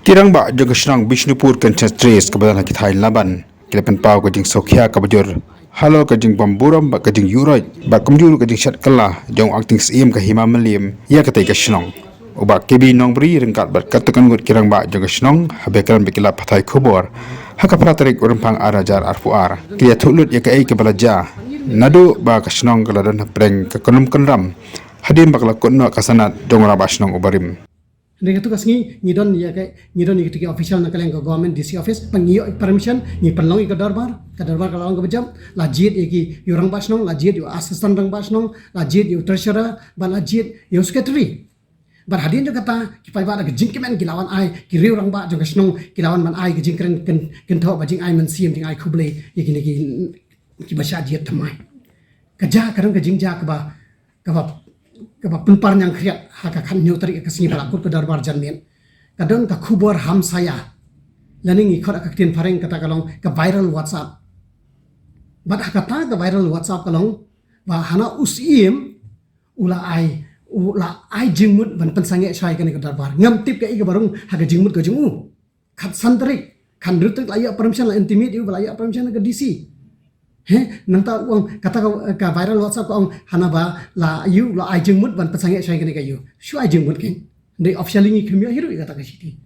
Kirang ba jaga shnang Bishnupur kan tres kebetulan kita hai laban kila pen pau ka jing sokhya ka bajur halo ka jing bamburam ba ka jing yuroj ba kamjur ka jing shat kala jong acting sim ka hima malim ya ka tai ka shnang uba kebi nong bri rengkat ba katakan gut kirang ba jaga shnang habe kan bekila pathai khobor haka pratarik urempang arajar arfuar kia thulut ya ka ei ka balaja nadu ba ka shnang kala dan preng ka konum kanram hadim bakla kunno kasanat dongra ba shnang ubarim. Mereka tu kasih ngidon ya kayak ngidon ni ketika official nak kalian ke government DC office pengiyo permission ni perlong ke darbar kalau ke bejam lajit ki orang basnong lajit assistant orang basnong lajit treasurer ban lajit secretary bar hadin juga kata kipai ba ke jingkemen kilawan ai ki orang ba juga snong kilawan man ai ke jingkren ken tho ba jing ai man sim jing ai khuble ki basha diet thamai kerja kadang ke jingja ke ba penpar yang kriat haka kan nyutari ke sini balakut ke darbar janmen kadang ka khubor ham saya laning ikut ka tin pareng kata kalong ke viral WhatsApp bat haka ta ke viral WhatsApp kalong ba hana usim ula ai jingmut ban pensange sai kan ke darbar ngam tip ke i barung haka jingmut ke jingu khat santrik kan rutuk laya permission la intimate yu laya permission ke DC nanta uang kata ka viral WhatsApp ko hana ba la yu la ai jengmut ban pasange sai kene kayu shu ai jengmut ken de officially ni khemi hiru kata ka siti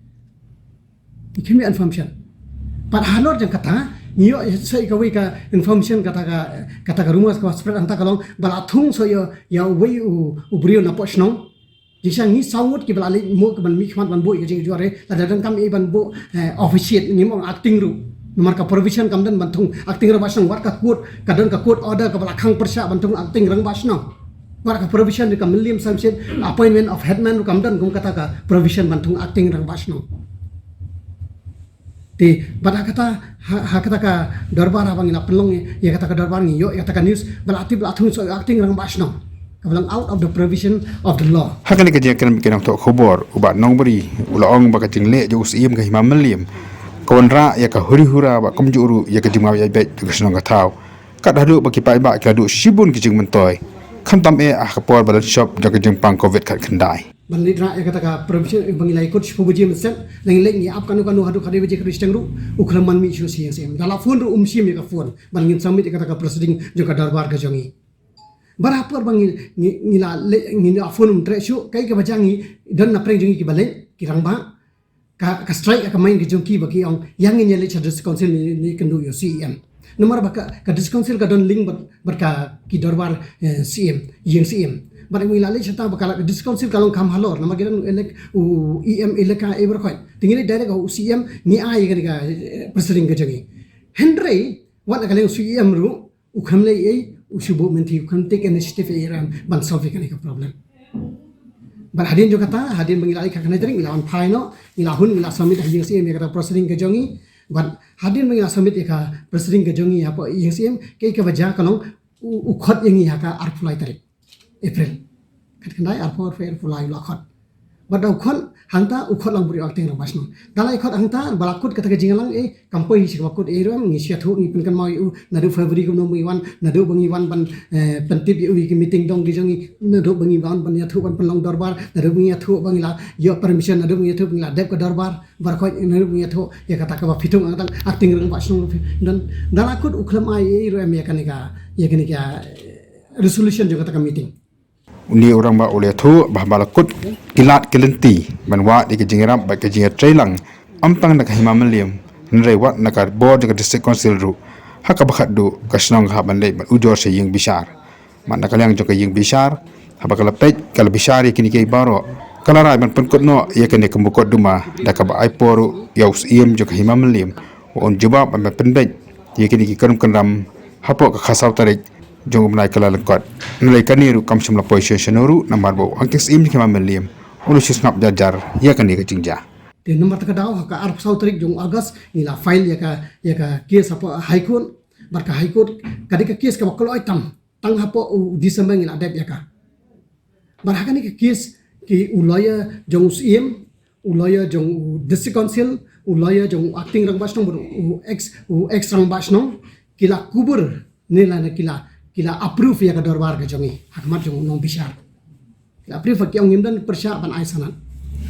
khemi information par hanor jeng kata niyo sai ka ka information kata ka rumors ka spread anta kalong bala thung so yo ya wei u brio na posnong jisang ni sawut ki bala mo ka ban mi khman ban boy ka jing jore la dadan kam e ban bo officiate ni mo acting ru nomor ka provision kamdan bantung acting rang basnong war ka court order ka balakang persya bantung acting rang basnong war ka provision ka million samsit appointment of headman kamdan gum kata ka provision bantung acting rang basnong ti bada kata kata ka darbar abang ina pelong ya kata ka darbar ni yo ya kata ka news balati balatung so acting rang basnong kabalang out of the provision of the law hakani ka jekan bikin to khobor uba nongbri ulaong ba ka jingle jo usim ka himam malim konra ya ka huri-hura ba komjuru ya ka jingma ya bet ka snong ka thau ka dadu ba ki pai ba ka du shibun ki jing mentoy khantam e a ka por balan shop ja ka jing pang covid khat khandai ban lidra ya kata ka provision bangilai coach pubuji mesen leng ni ap kanu hadu khade beje kristeng ru ukhraman mi chu siang sem dala phone ru sim ya ka phone ban ngin samit kata ka proceeding jo ka darbar ka jongi barapur bangil ngila phone tre shu kai ka bajangi dan na preng jongi ki balen ki rangba ka strike ka main ki jongki baki ong yang in yele chadris council ni kendu yo CM nomor baka ka council ka don link berka ki dorbar CM yang CM bar mi lale chata baka ka council kalong kam halor nama gidan elek u EM eleka ever khoi tingini direct u CM ni ai ga president ka jangi henry wat ka le CM ru u khamle ei u shubo menti u kham take initiative eram ban solve ka problem bar hadin jo kata hadin mengilai ka kana jering ilawan phaino ilahun ila summit yang sim kata proceeding ke jongi bar hadin mengila summit ka proceeding ke jongi apa yang sim ke baja kalong ukhot yang ya ka arfulai tarik april kat kandai arfor fair fulai lakhot bar ukhot hangta ukhot lang buri acting rang basno dalai khot hangta balakut kata ke jingalang kampoi si bakut rom ngi sia thu ngi pinkan mau nadu february ko no miwan nadu bangi wan ban pentip yu ki meeting dong di jongi nadu bangi wan ban ya thu ban pelong darbar nadu bangi ya thu bangila yo permission nadu bangi ya thu bangila dep ka darbar bar khot nadu bangi ya thu ya kata ka fitung angtang acting rang basno dan dalakut ukhlam ai rom ya kanika resolution jo kata ka meeting uni orang ba oleh thu bah balakut kilat kelenti banwa di ke jingram ba ke jinga trailang ampang nak hima malim nrei wat nak board ke district council ru haka bakhat du kasnong ha ban lei ban ujor se ying bishar man nak yang jo ke ying bishar haba kala pej kala bishar kini ke baro kala rai ban penkot no ya kene kembukot duma dak ba ai poru yaus iem jo ke hima malim on jawab ban pendej ya kini ki karam kanram hapo ka khasau tarik jong menai kala lengkot nilai kaniru kam simla position senoru namar bo angkis im kema meliam ulu snap jajar ya kani ke jingja te nomor ta daw ka arp sautrik jong agas ila file ya ka case apa high court barka high court kadika case ka bakolo itam tang hapo December ila dep ya ka bar hakani ke case ki ulaya jong CM ulaya jong district council ulaya jong acting rang basnong ex rang basnong kila kubur nila na kila approve ya ka darbar ka jongi hakmat jong nong bishar kila approve ki ong imdan persya ban ai sanat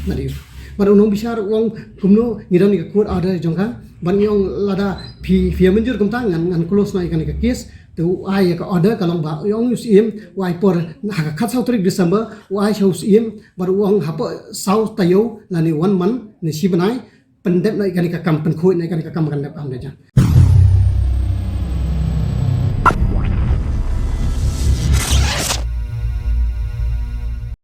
nadi ban unong bishar wong kumno ngidon ni court order jongka ban yong lada fi menjur kumtang ngan close na ikan case tu ai ka order kalong ba yong usim wai por ha khat sau tarik December wai sau usim bar wong hapo sau tayo lani 1 month ni sibanai pendep na ikan kam pen khoi na ikan kam kan dap kam